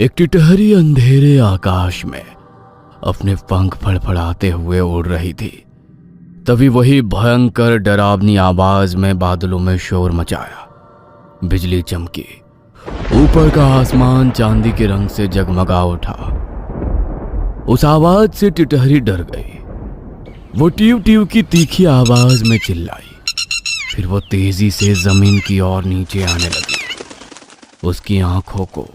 एक टिटहरी अंधेरे आकाश में अपने पंख फड़फड़ाते हुए उड़ रही थी। तभी वही भयंकर डरावनी आवाज में बादलों में शोर मचाया। बिजली चमकी, ऊपर का आसमान चांदी के रंग से जगमगा उठा। उस आवाज से टिटहरी डर गई। वो टीव टीव की तीखी आवाज में चिल्लाई। फिर वो तेजी से जमीन की ओर नीचे आने लगी। उसकी आंखों को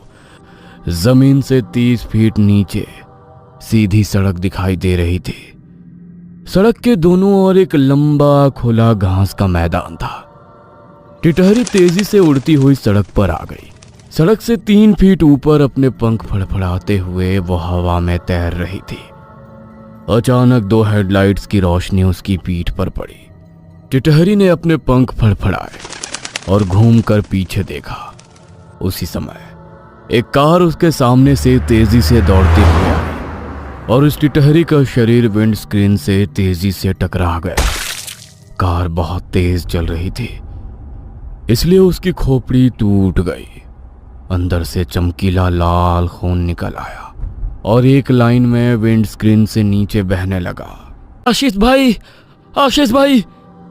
जमीन से 30 फीट नीचे सीधी सड़क दिखाई दे रही थी। सड़क के दोनों ओर एक लंबा खुला घास का मैदान था। टिटहरी तेजी से उड़ती हुई सड़क पर आ गई। सड़क से 3 फीट ऊपर अपने पंख फड़फड़ाते हुए वो हवा में तैर रही थी। अचानक 2 हेडलाइट्स की रोशनी उसकी पीठ पर पड़ी। टिटहरी ने अपने पंख फड़फड़ाए और घूमकर पीछे देखा। उसी समय एक कार उसके सामने से तेजी से दौड़ती हुई आई और उस टिटहरी का शरीर विंड स्क्रीन से तेजी से टकरा गया। कार बहुत तेज चल रही थी, इसलिए उसकी खोपड़ी टूट गई। अंदर से चमकीला लाल खून निकल आया और एक लाइन में विंड स्क्रीन से नीचे बहने लगा। आशीष भाई,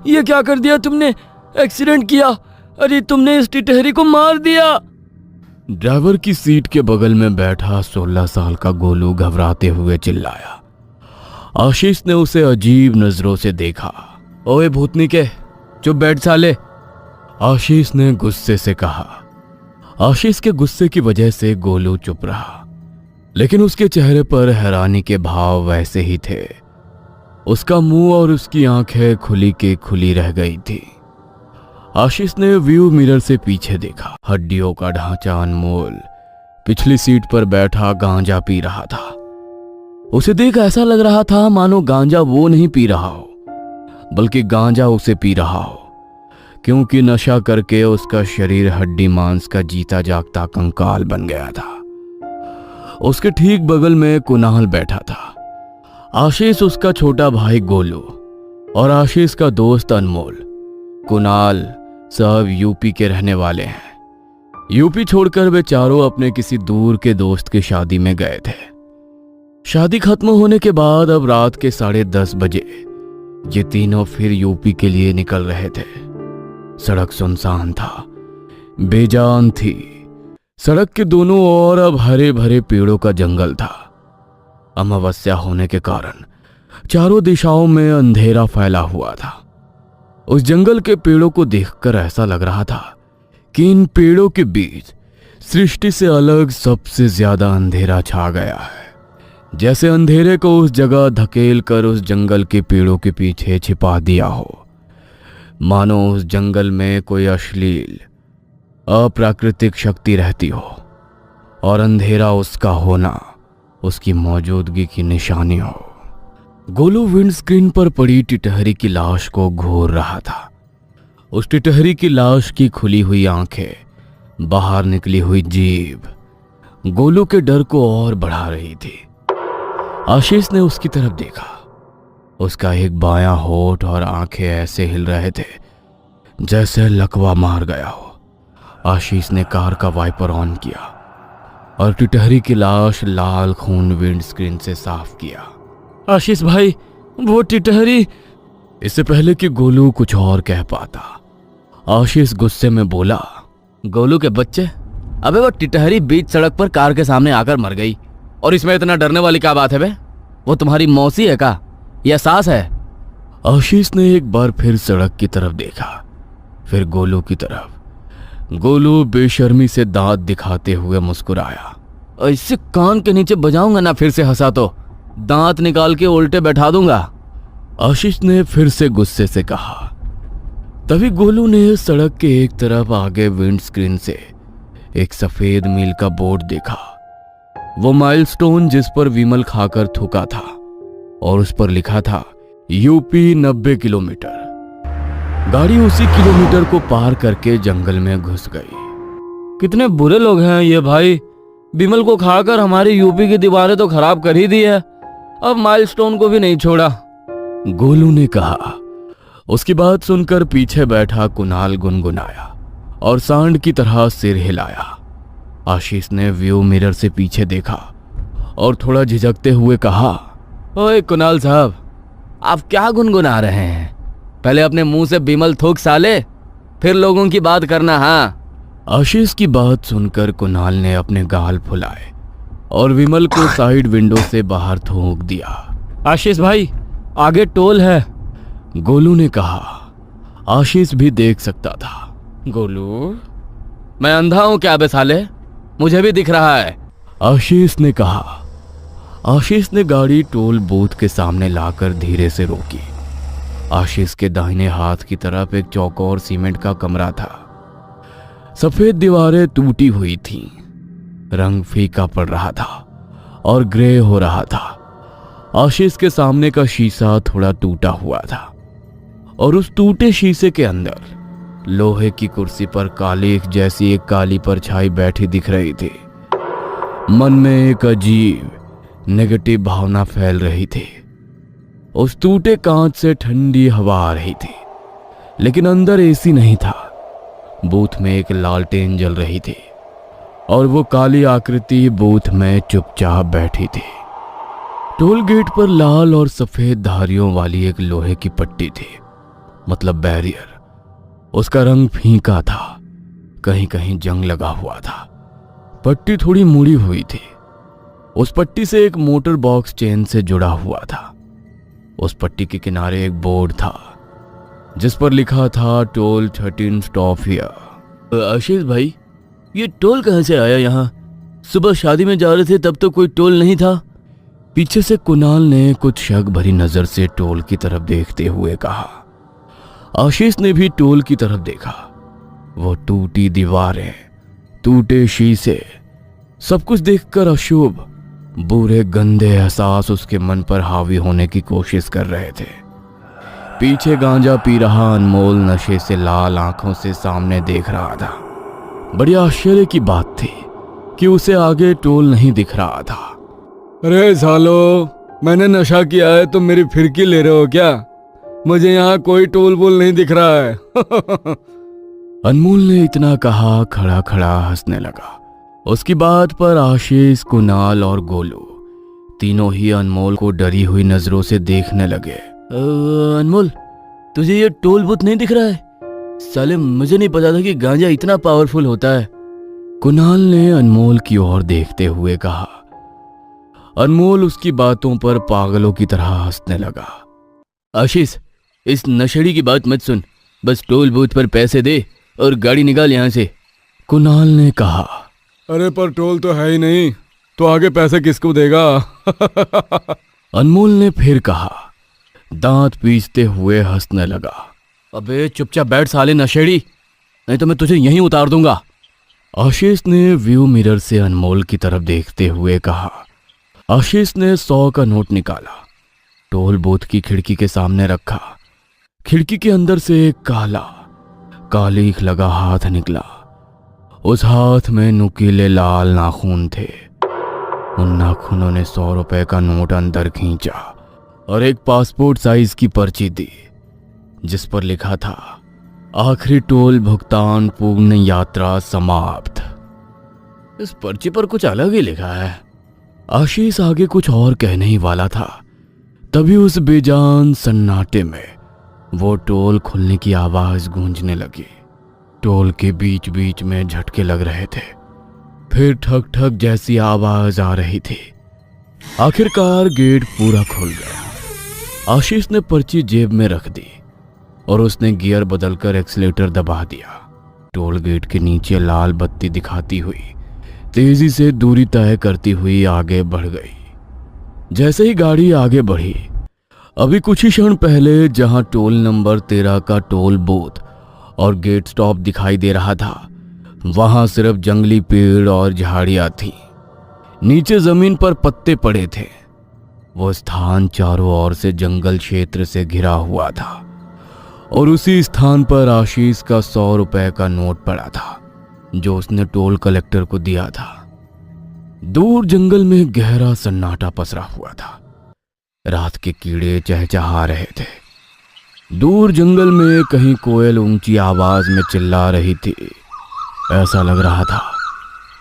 ये क्या कर दिया तुमने? एक्सीडेंट किया। अरे तुमने इस टिटहरी को मार दिया। ड्राइवर की सीट के बगल में बैठा 16 साल का गोलू घबराते हुए चिल्लाया। आशीष ने उसे अजीब नजरों से देखा। ओए भूतनी के, चुप बैठ साले, आशीष ने गुस्से से कहा। आशीष के गुस्से की वजह से गोलू चुप रहा, लेकिन उसके चेहरे पर हैरानी के भाव वैसे ही थे। उसका मुंह और उसकी आंखें खुली के खुली रह गई थी। आशीष ने व्यू मिरर से पीछे देखा। हड्डियों का ढांचा अनमोल पिछली सीट पर बैठा गांजा पी रहा था। उसे देख ऐसा लग रहा था मानो गांजा वो नहीं पी रहा हो, बल्कि गांजा उसे पी रहा हो, क्योंकि नशा करके उसका शरीर हड्डी मांस का जीता जागता कंकाल बन गया था। उसके ठीक बगल में कुणाल बैठा था। आशीष उसका छोटा भाई गोलू और आशीष का दोस्त अनमोल। कुणाल सब यूपी के रहने वाले हैं। यूपी छोड़कर वे चारों अपने किसी दूर के दोस्त की शादी में गए थे। शादी खत्म होने के बाद अब रात के 10:30 बजे ये तीनों फिर यूपी के लिए निकल रहे थे। सड़क सुनसान था, बेजान थी। सड़क के दोनों ओर अब हरे भरे पेड़ों का जंगल था। अमावस्या होने के कारण चारों दिशाओं में अंधेरा फैला हुआ था। उस जंगल के पेड़ों को देखकर ऐसा लग रहा था कि इन पेड़ों के बीच सृष्टि से अलग सबसे ज्यादा अंधेरा छा गया है। जैसे अंधेरे को उस जगह धकेल कर उस जंगल के पेड़ों के पीछे छिपा दिया हो। मानो उस जंगल में कोई अश्लील अप्राकृतिक शक्ति रहती हो और अंधेरा उसका होना उसकी मौजूदगी की निशानी हो। गोलू विंड स्क्रीन पर पड़ी टिटहरी की लाश को घूर रहा था। उस टिटहरी की लाश की खुली हुई आंखें, बाहर निकली हुई जीभ गोलू के डर को और बढ़ा रही थी। आशीष ने उसकी तरफ देखा। उसका एक बायां होठ और आंखें ऐसे हिल रहे थे जैसे लकवा मार गया हो। आशीष ने कार का वाइपर ऑन किया और टिटहरी की लाश लाल खून विंड स्क्रीन से साफ किया। आशीष भाई, वो टिटहरी। इससे पहले कि गोलू कुछ और कह पाता, आशीष गुस्से में बोला, गोलू के बच्चे, अबे वो टिटहरी बीच सड़क पर कार के सामने आकर मर गई और इसमें इतना डरने वाली क्या बात है बे? वो तुम्हारी मौसी है का या सास है? आशीष ने एक बार फिर सड़क की तरफ देखा, फिर गोलू की तरफ। गोलू बेशर्मी से दांत दिखाते हुए मुस्कुराया। ऐसे कान के नीचे बजाऊंगा ना फिर से हंसा तो दांत निकाल के उल्टे बैठा दूंगा, आशीष ने फिर से गुस्से से कहा। तभी गोलू ने सड़क के एक तरफ आगे विंड स्क्रीन से एक सफेद मील का बोर्ड देखा। वो माइलस्टोन जिस पर विमल खाकर थूका था और उस पर लिखा था यूपी 90 किलोमीटर। गाड़ी उसी किलोमीटर को पार करके जंगल में घुस गई। कितने बुरे लोग हैं ये भाई, विमल को खाकर हमारी यूपी की दीवारें तो खराब कर ही दी है, अब माइलस्टोन को भी नहीं छोड़ा, गोलू ने कहा। उसकी बात सुनकर पीछे बैठा कुणाल गुनगुनाया और सांड की तरह सिर हिलाया। आशीष ने व्यू मिरर से पीछे देखा और थोड़ा झिझकते हुए कहा, ओए कुणाल साहब, आप क्या गुनगुना रहे हैं? पहले अपने मुंह से बिमल थूक साले, फिर लोगों की बात करना। हाँ। आशीष की बात सुनकर कुणाल ने अपने गाल फुलाए और विमल को साइड विंडो से बाहर थूक दिया। आशीष भाई, आगे टोल है, गोलू ने कहा। आशीष भी देख सकता था। गोलू, मैं अंधा हूं क्या बे साले? मुझे भी दिख रहा है, आशीष ने कहा। आशीष ने गाड़ी टोल बूथ के सामने लाकर धीरे से रोकी। आशीष के दाहिने हाथ की तरफ एक चौकोर सीमेंट का कमरा था। सफेद दीवारें टूटी हुई थीं, रंग फीका पड़ रहा था और ग्रे हो रहा था। आशीष के सामने का शीशा थोड़ा टूटा हुआ था और उस टूटे शीशे के अंदर लोहे की कुर्सी पर कालीख जैसी एक काली परछाई बैठी दिख रही थी। मन में एक अजीब नेगेटिव भावना फैल रही थी। उस टूटे कांच से ठंडी हवा आ रही थी, लेकिन अंदर एसी नहीं था। बूथ में एक लालटेन जल रही थी और वो काली आकृति बूथ में चुपचाप बैठी थी। टोल गेट पर लाल और सफेद धारियों वाली एक लोहे की पट्टी थी, मतलब बैरियर। उसका रंग फीका था, कहीं कहीं जंग लगा हुआ था। पट्टी थोड़ी मुड़ी हुई थी। उस पट्टी से एक मोटर बॉक्स चेन से जुड़ा हुआ था। उस पट्टी के किनारे एक बोर्ड था जिस पर लिखा था टोल 13 स्टॉप हियर। आशीष भाई, ये टोल कहां से आया यहाँ? सुबह शादी में जा रहे थे तब तो कोई टोल नहीं था। पीछे से कुणाल ने कुछ शक भरी नजर से टोल की तरफ देखते हुए कहा। आशीष ने भी टोल की तरफ देखा। वो टूटी दीवारें, टूटे शीशे, सब कुछ देखकर अशुभ, बुरे गंदे एहसास उसके मन पर हावी होने की कोशिश कर रहे थे। पीछे गांजा पी रहा अनमोल नशे से लाल आंखों से सामने देख रहा था। बड़ी आश्चर्य की बात थी कि उसे आगे टोल नहीं दिख रहा था। अरे सालो, मैंने नशा किया है तो मेरी फिरकी ले रहे हो क्या? मुझे यहाँ कोई टोल बोल नहीं दिख रहा है। अनमोल ने इतना कहा, खड़ा खड़ा हंसने लगा। उसकी बात पर आशीष, कुणाल और गोलू तीनों ही अनमोल को डरी हुई नजरों से देखने लगे। अनमोल, तुझे ये टोल बूथ नहीं दिख रहा है? साले, मुझे नहीं पता था कि गांजा इतना पावरफुल होता है, कुणाल ने अनमोल की ओर देखते हुए कहा। अनमोल उसकी बातों पर पागलों की तरह हंसने लगा। आशीष, इस नशेड़ी की बात मत सुन, बस टोल बूथ पर पैसे दे और गाड़ी निकाल यहां से, कुणाल ने कहा। अरे पर टोल तो है ही नहीं, तो आगे पैसे किसको देगा? अनमोल ने फिर कहा, दांत पीसते हुए हंसने लगा। अबे चुपचाप बैठ साले नशेड़ी, नहीं तो मैं तुझे यहीं उतार दूंगा, आशीष ने व्यू मिरर से अनमोल की तरफ देखते हुए कहा। आशीष ने 100 का नोट निकाला, टोल बूथ की खिड़की के सामने रखा। खिड़की के अंदर से एक काला कालीख लगा हाथ निकला। उस हाथ में नुकीले लाल नाखून थे। उन नाखूनों ने 100 रुपए का नोट अंदर खींचा और एक पासपोर्ट साइज की पर्ची दी जिस पर लिखा था, आखिरी टोल भुगतान पूर्ण यात्रा समाप्त। इस पर्ची पर कुछ अलग ही लिखा है। आशीष आगे कुछ और कहने ही वाला था, तभी उस बेजान सन्नाटे में वो टोल खुलने की आवाज गूंजने लगी। टोल के बीच बीच में झटके लग रहे थे, फिर ठक ठक जैसी आवाज आ रही थी। आखिरकार गेट पूरा खुल गया। आशीष ने पर्ची जेब में रख दी और उसने गियर बदलकर एक्सीलेटर दबा दिया। टोल गेट के नीचे लाल बत्ती दिखाती हुई तेजी से दूरी तय करती हुई आगे बढ़ गई। जैसे ही गाड़ी आगे बढ़ी, अभी कुछ ही क्षण पहले जहां टोल नंबर 13 का टोल बूथ और गेट स्टॉप दिखाई दे रहा था, वहां सिर्फ जंगली पेड़ और झाड़ियां थी। नीचे जमीन पर पत्ते पड़े थे। वो स्थान चारों ओर से जंगल क्षेत्र से घिरा हुआ था और उसी स्थान पर आशीष का 100 रुपए का नोट पड़ा था जो उसने टोल कलेक्टर को दिया था। दूर जंगल में गहरा सन्नाटा पसरा हुआ था। रात के कीड़े चहचहा रहे थे। दूर जंगल में कहीं कोयल ऊंची आवाज में चिल्ला रही थी। ऐसा लग रहा था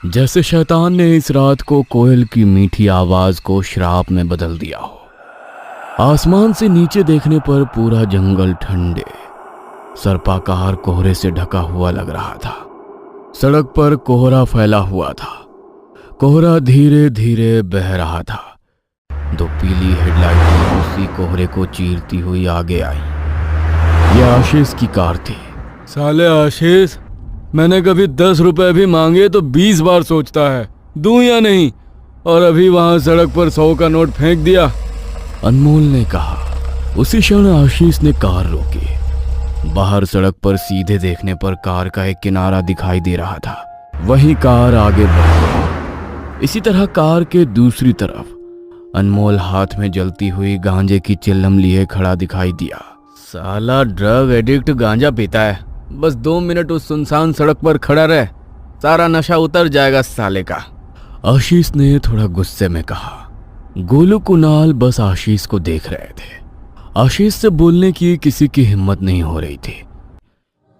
जैसे शैतान ने इस रात को कोयल की मीठी आवाज को श्राप में बदल दिया हो। आसमान से नीचे देखने पर पूरा जंगल ठंडे सर्पाकार कोहरे से ढका हुआ लग रहा था। सड़क पर कोहरा फैला हुआ था। कोहरा धीरे धीरे बह रहा था। दो पीली हेडलाइटें उसी कोहरे को चीरती हुई आगे आई। यह आशीष की कार थी। साले आशीष, मैंने कभी 10 रुपए भी मांगे तो 20 बार सोचता है दूं या नहीं, और अभी वहां सड़क पर 100 का नोट फेंक दिया। अनमोल ने कहा। उसी क्षण आशीष ने कार रोकी। बाहर सड़क पर सीधे देखने पर कार का एक किनारा दिखाई दे रहा था। वहीं कार आगे बढ़ गई। इसी तरह कार के दूसरी तरफ अनमोल हाथ में जलती हुई गांजे की चिल्लम लिए खड़ा दिखाई दिया। साला ड्रग एडिक्ट गांजा पीता है। बस 2 मिनट उस सुनसान सड़क पर खड़ा रहे, सारा नशा उतर जाएगा साले का, आशीष ने थोड़ा गुस्से में कहा। गोलू कुणाल बस आशीष को देख रहे थे। आशीष से बोलने की किसी की हिम्मत नहीं हो रही थी।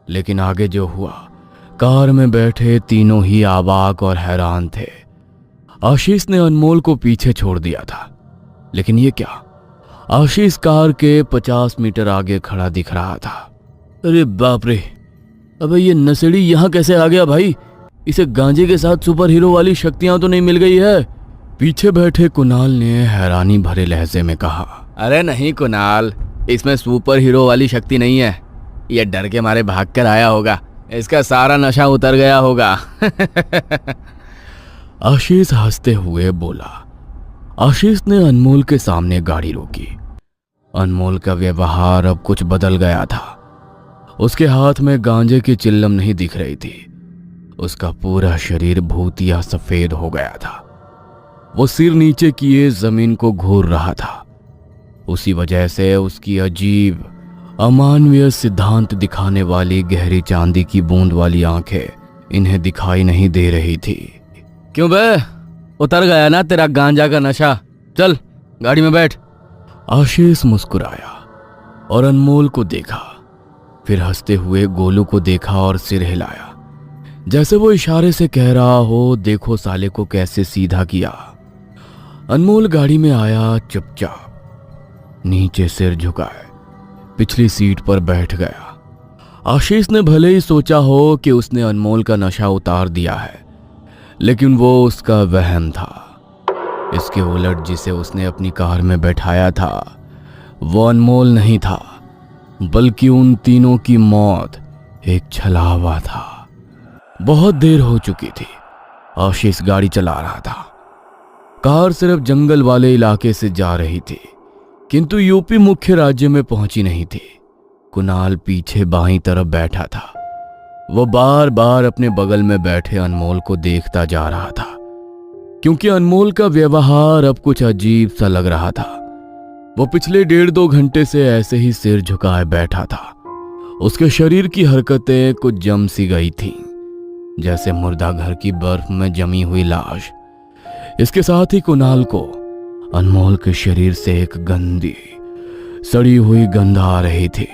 लेकिन आगे जो हुआ, कार में बैठे तीनों ही अवाक और हैरान थे। आशीष ने अनमोल को पीछे छोड़ दिया था, लेकिन ये क्या, आशीष कार के 50 मीटर आगे खड़ा दिख रहा था। अरे बाप रे, अबे ये नशेड़ी यहाँ कैसे आ गया भाई? इसे गांजे के साथ सुपर हीरो वाली शक्तियां तो नहीं मिल गई है? पीछे बैठे कुणाल ने हैरानी भरे लहजे में कहा। अरे नहीं कुणाल, इसमें सुपर हीरो वाली शक्ति नहीं है। ये डर के मारे भाग कर आया होगा, इसका सारा नशा उतर गया होगा। आशीष हंसते हुए बोला। आशीष ने अनमोल के सामने गाड़ी रोकी। अनमोल का व्यवहार अब कुछ बदल गया था। उसके हाथ में गांजे की चिल्लम नहीं दिख रही थी। उसका पूरा शरीर भूतिया सफेद हो गया था। वो सिर नीचे किए जमीन को घूर रहा था। उसी वजह से उसकी अजीब अमानवीय सिद्धांत दिखाने वाली गहरी चांदी की बूंद वाली आंखें इन्हें दिखाई नहीं दे रही थी। क्यों बे, उतर गया ना तेरा गांजा का नशा? चल गाड़ी में बैठ। आशीष मुस्कुराया और अनमोल को देखा, फिर हंसते हुए गोलू को देखा और सिर हिलाया, जैसे वो इशारे से कह रहा हो, देखो साले को कैसे सीधा किया। अनमोल गाड़ी में आया, चुपचाप नीचे सिर झुकाए पिछली सीट पर बैठ गया। आशीष ने भले ही सोचा हो कि उसने अनमोल का नशा उतार दिया है, लेकिन वो उसका वहम था। इसके उलट जिसे उसने अपनी कार में बैठाया था वो अनमोल नहीं था, बल्कि उन तीनों की मौत एक छलावा था। बहुत देर हो चुकी थी। आशीष गाड़ी चला रहा था। कार सिर्फ जंगल वाले इलाके से जा रही थी, किंतु यूपी मुख्य राज्य में पहुंची नहीं थी। कुणाल पीछे बाईं तरफ बैठा था। वो बार बार अपने बगल में बैठे अनमोल को देखता जा रहा था, क्योंकि अनमोल का व्यवहार अब कुछ अजीब सा लग रहा था। वो पिछले 1.5-2 घंटे से ऐसे ही सिर झुकाए बैठा था। उसके शरीर की हरकतें कुछ जम सी गई थीं, जैसे मुर्दा घर की बर्फ में जमी हुई लाश। इसके साथ ही कुणाल को अनमोल के शरीर से एक गंदी सड़ी हुई गंध आ रही थी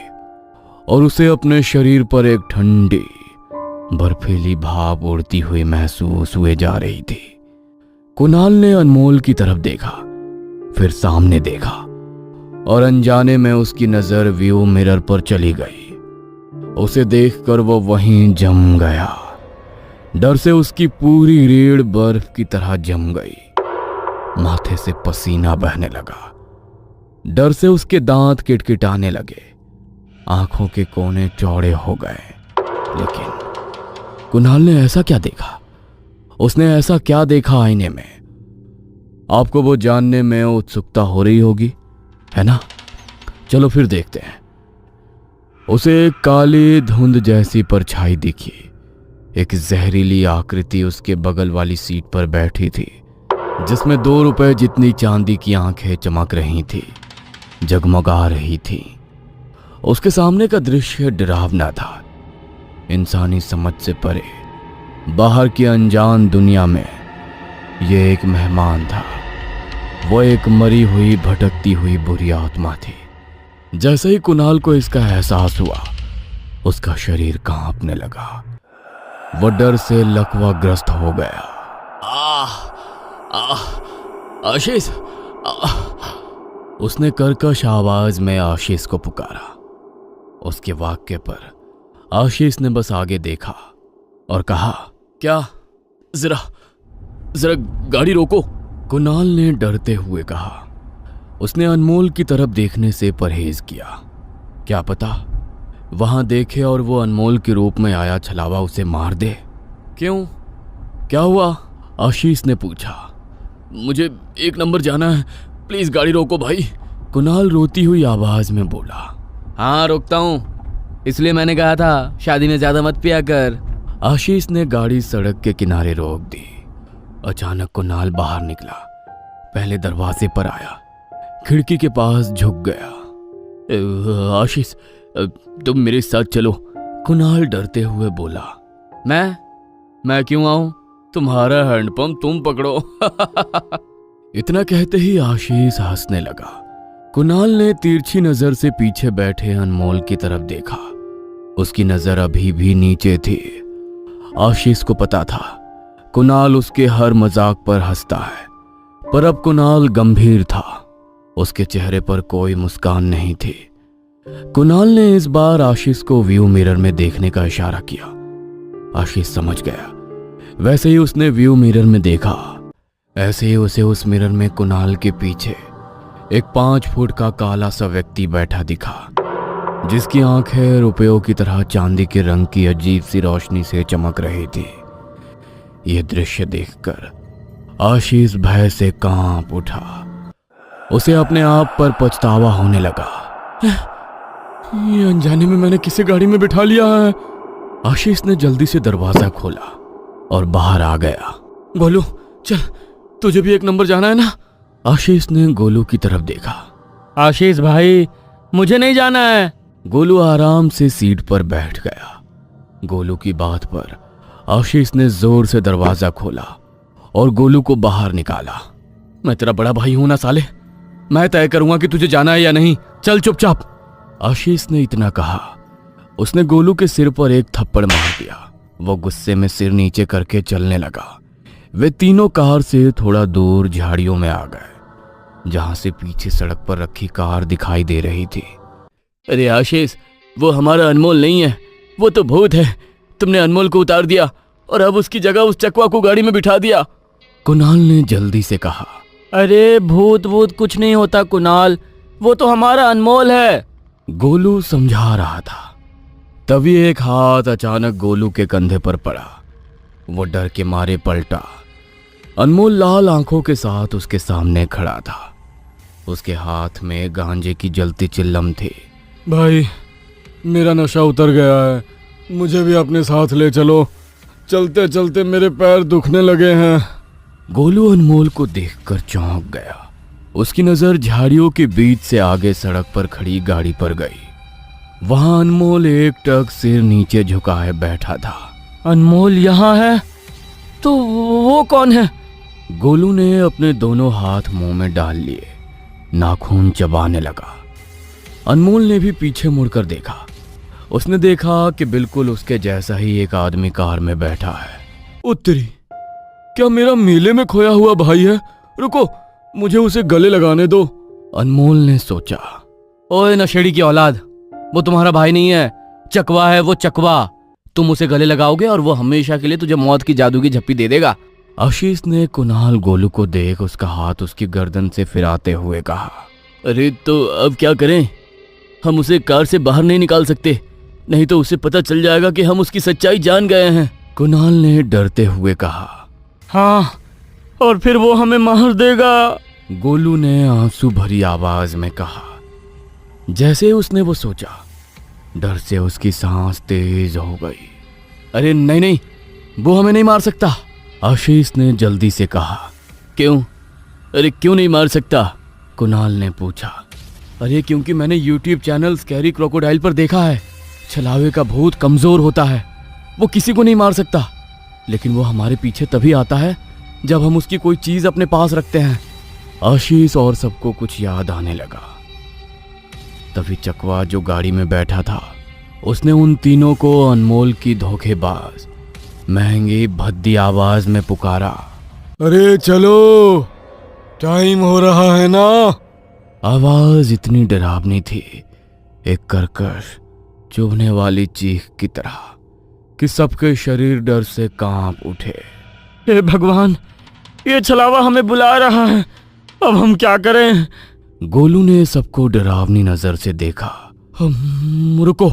और उसे अपने शरीर पर एक ठंडी बर्फीली भाप उड़ती हुई महसूस हुए जा रही थी। कुणाल ने अनमोल की तरफ देखा, फिर सामने देखा और अनजाने में उसकी नजर व्यू मिरर पर चली गई। उसे देखकर वो वहीं जम गया। डर से उसकी पूरी रीढ़ बर्फ की तरह जम गई। माथे से पसीना बहने लगा। डर से उसके दांत किटकिटाने लगे। आंखों के कोने चौड़े हो गए। लेकिन कुणाल ने ऐसा क्या देखा? उसने ऐसा क्या देखा आईने में? आपको वो जानने में उत्सुकता हो रही होगी, है ना? चलो फिर देखते हैं। उसे एक काली धुंध जैसी परछाई दिखी। एक जहरीली आकृति उसके बगल वाली सीट पर बैठी थी, जिसमें 2 रुपए जितनी चांदी की आंखें चमक रही थी, जगमगा रही थी। उसके सामने का दृश्य डरावना था। इंसानी समझ से परे बाहर की अनजान दुनिया में यह एक मेहमान था। वो एक मरी हुई भटकती हुई बुरी आत्मा थी। जैसे ही कुणाल को इसका एहसास हुआ, उसका शरीर कांपने लगा। वो डर से लकवाग्रस्त हो गया। आशीष। उसने कर्कश आवाज में आशीष को पुकारा। उसके वाक्य पर आशीष ने बस आगे देखा और कहा, क्या? जरा जरा गाड़ी रोको। कुणाल ने डरते हुए कहा। उसने अनमोल की तरफ देखने से परहेज किया। क्या पता वहां देखे और वो अनमोल के रूप में आया छलावा उसे मार दे। क्यों, क्या हुआ? आशीष ने पूछा। मुझे 1 नंबर जाना है, प्लीज गाड़ी रोको भाई। कुणाल रोती हुई आवाज में बोला। हाँ रोकता हूँ, इसलिए मैंने कहा था शादी में ज्यादा मत पिया कर। आशीष ने गाड़ी सड़क के किनारे रोक दी। अचानक कुणाल बाहर निकला। पहले दरवाजे पर आया, खिड़की के पास झुक गया। आशीष तुम मेरे साथ चलो। कुणाल डरते हुए बोला। मैं क्यों आऊं? तुम्हारा हैंडपंप तुम पकड़ो। इतना कहते ही आशीष हंसने लगा। कुणाल ने तिरछी नजर से पीछे बैठे अनमोल की तरफ देखा। उसकी नजर अभी भी नीचे थी। आशीष को पता था कुणाल उसके हर मजाक पर हंसता है, पर अब कुणाल गंभीर था। उसके चेहरे पर कोई मुस्कान नहीं थी। कुणाल ने इस बार आशीष को व्यू मिरर में देखने का इशारा किया। आशीष समझ गया। वैसे ही उसने व्यू मिरर में देखा। ऐसे ही उसे उस मिरर में कुणाल के पीछे एक 5 फुट का काला सा व्यक्ति बैठा दिखा, जिसकी आंखें रुपयों की तरह चांदी के रंग की अजीब सी रोशनी से चमक रही थी। यह दृश्य देखकर आशीष भय से कांप उठा। उसे अपने आप पर पछतावा होने लगा। ये अनजाने में मैंने किसे गाड़ी में बिठा लिया है। आशीष ने जल्दी से दरवाजा खोला और बाहर आ गया। गोलू चल, तुझे भी 1 नंबर जाना है ना? आशीष ने गोलू की तरफ देखा। आशीष भाई मुझे नहीं जाना है। गोलू आराम से सीट पर बैठ गया। गोलू की बात पर आशीष ने जोर से दरवाजा खोला और गोलू को बाहर निकाला। मैं तेरा बड़ा भाई हूं ना साले, मैं तय करूंगा कि तुझे जाना है या नहीं। चल चुपचाप। आशीष ने इतना कहा। उसने गोलू के सिर पर एक थप्पड़ मार दिया। वो गुस्से में सिर नीचे करके चलने लगा। वे तीनों कार से थोड़ा दूर झाड़ियों में आ गए, जहां से पीछे सड़क पर रखी कार दिखाई दे रही थी। अरे आशीष, वो हमारा अनमोल नहीं है, वो तो भूत है। तुमने अनमोल को उतार दिया और अब उसकी जगह उस चकवा को गाड़ी में बिठा दिया। कुणाल ने जल्दी से कहा। अरे भूत कुछ नहीं होता कुणाल, वो तो हमारा अनमोल है। गोलू समझा रहा था। तभी एक हाथ अचानक गोलू के कंधे पर पड़ा। वो डर के मारे पलटा। अनमोल लाल आंखों के साथ उसके सामने खड़ा था। उसके हाथ में गांजे की जलती चिल्लम थी। भाई मेरा नशा उतर गया है, मुझे भी अपने साथ ले चलो। चलते चलते मेरे पैर दुखने लगे हैं। गोलू अनमोल को देखकर चौंक गया। उसकी नजर झाड़ियों के बीच से आगे सड़क पर खड़ी गाड़ी पर गई। वहां अनमोल एकटक सिर नीचे झुकाए बैठा था। अनमोल यहाँ है? तो वो कौन है? गोलू ने अपने दोनों हाथ मुंह में डाल लिए, नाखून चबाने लगा। अनमोल ने भी पीछे मुड़कर देखा। उसने देखा कि बिल्कुल उसके जैसा ही एक आदमी कार में बैठा है। उत्तरी, क्या मेरा मेले में खोया हुआ भाई है? रुको, मुझे उसे गले लगाने दो। अनमोल ने सोचा। ओए नशेड़ी की औलाद, वो तुम्हारा भाई नहीं है, चकवा है वो, चकवा। तुम उसे गले लगाओगे और वो हमेशा के लिए तुझे मौत की जादू की झप्पी दे देगा। आशीष ने कुणाल गोलू को देख उसका हाथ उसकी गर्दन से फिराते हुए कहा। अरे तो अब क्या करें? हम उसे कार से बाहर नहीं निकाल सकते, नहीं तो उसे पता चल जाएगा कि हम उसकी सच्चाई जान गए हैं। कुणाल ने डरते हुए कहा। हाँ, और फिर वो हमें मार देगा। गोलू ने आंसू भरी आवाज में कहा। जैसे उसने वो सोचा, डर से उसकी सांस तेज हो गई। अरे नहीं नहीं, वो हमें नहीं मार सकता। आशीष ने जल्दी से कहा। क्यों? अरे क्यों नहीं मार सकता? कुणाल ने पूछा। अरे क्योंकि मैंने YouTube चैनल स्कैरी क्रोकोडाइल पर देखा है, छलावे का भूत कमजोर होता है, वो किसी को नहीं मार सकता, लेकिन वो हमारे पीछे तभी आता है जब हम उसकी कोई चीज अपने पास रखते हैं। आशीष और सबको कुछ याद आने लगा। तभी चकवा जो गाड़ी में बैठा था, उसने उन तीनों को अनमोल की धोखेबाज महंगी भद्दी आवाज में पुकारा। अरे चलो, टाइम हो रहा है ना। आवाज इतनी डरावनी थी, एक कर्कश चुभने वाली चीख की तरह, कि सबके शरीर डर से कांप उठे। हे भगवान, ये छलावा हमें बुला रहा है, अब हम क्या करें? गोलू ने सबको डरावनी नजर से देखा। रुको,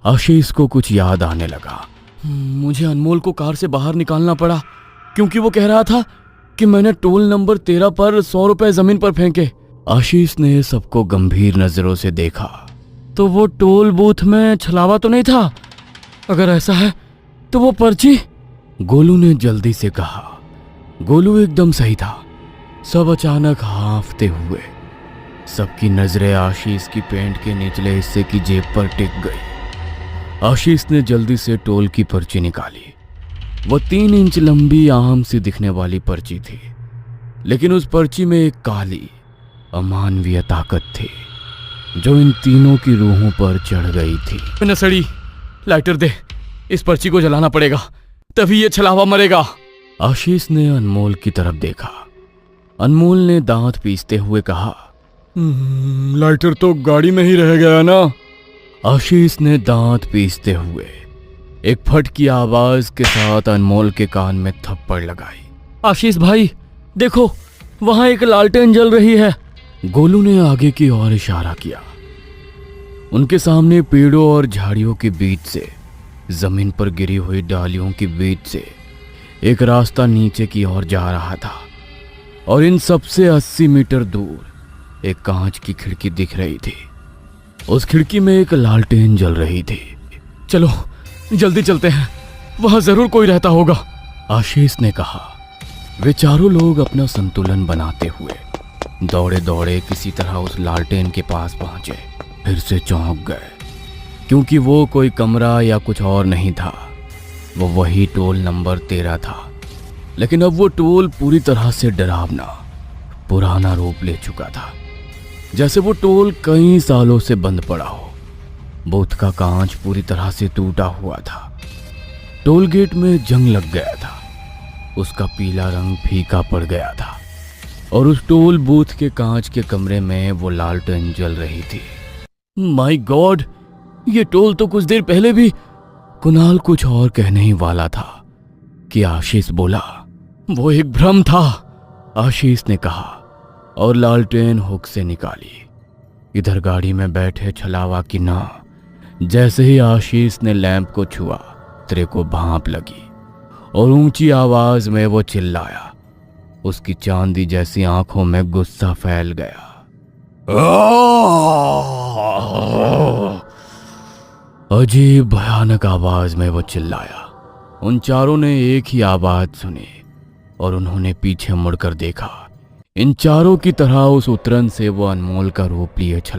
आशीष को कुछ याद आने लगा। मुझे अनमोल को कार से बाहर निकालना पड़ा, क्योंकि वो कह रहा था कि मैंने टोल नंबर 13 पर 100 रुपए जमीन पर फेंके। आशीष ने सबको गंभीर नजरों से देखा। तो वो टोल बूथ में छलावा तो नहीं था? अगर ऐसा है तो वो पर्ची? गोलू ने जल्दी से कहा। गोलू एकदम सही था। सब अचानक हांफते हुए, सबकी नजरें आशीष की पैंट के निचले हिस्से की जेब पर टिक गई। आशीष ने जल्दी से टोल की पर्ची निकाली। वो 3 इंच लंबी आम सी दिखने वाली पर्ची थी, लेकिन उस पर्ची में एक काली अमानवीय ताकत थी जो इन तीनों की रूहों पर चढ़ गई थी। नसड़ी, लाइटर दे, इस पर्ची को जलाना पड़ेगा, तभी ये छलावा मरेगा। आशीष ने अनमोल की तरफ देखा। अनमोल ने दांत पीसते हुए कहा, लाइटर तो गाड़ी में ही रह गया ना। आशीष ने दांत पीसते हुए एक फट की आवाज के साथ अनमोल के कान में थप्पड़ लगाई। आशीष भाई देखो, वहां एक लालटेन जल रही है। गोलू ने आगे की ओर इशारा किया। उनके सामने पेड़ों और झाड़ियों के बीच से, जमीन पर गिरी हुई डालियों के बीच से एक रास्ता नीचे की ओर जा रहा था, और इन सबसे 80 मीटर दूर एक कांच की खिड़की दिख रही थी। उस खिड़की में एक लालटेन जल रही थी। चलो जल्दी चलते हैं, वहां जरूर कोई रहता होगा, आशीष ने कहा। वे चारों लोग अपना संतुलन बनाते हुए दौड़े दौड़े किसी तरह उस लालटेन के पास पहुंचे। फिर से चौंक गए, क्योंकि वो कोई कमरा या कुछ और नहीं था, वो वही टोल नंबर 13 था। लेकिन अब वो टोल पूरी तरह से डरावना, पुराना रूप ले चुका था, जैसे वो टोल कई सालों से बंद पड़ा हो। बूथ का कांच पूरी तरह से टूटा हुआ था। टोल गेट में जंग लग गया था, उसका पीला रंग फीका पड़ गया था, और उस टोल बूथ के कांच के कमरे में वो लालटेन जल रही थी। माय गॉड, ये टोल तो कुछ देर पहले भी। कुणाल कुछ और कहने ही वाला था कि आशीष बोला, वो एक भ्रम था, आशीष ने कहा, और लालटेन हुक से निकाली। इधर गाड़ी में बैठे छलावा की नाव जैसे ही आशीष ने लैंप को छुआ, तेरे को भांप लगी और ऊंची आवाज में वो चिल्लाया। उसकी चांदी जैसी आंखों में गुस्सा फैल गया। अजीब भयानक आवाज में वो चिल्लाया। उन चारों ने एक ही आवाज सुनी और उन्होंने पीछे मुड़कर देखा। इन चारों की तरह उस उतरन से वो अनमोल का रूप लिए छला।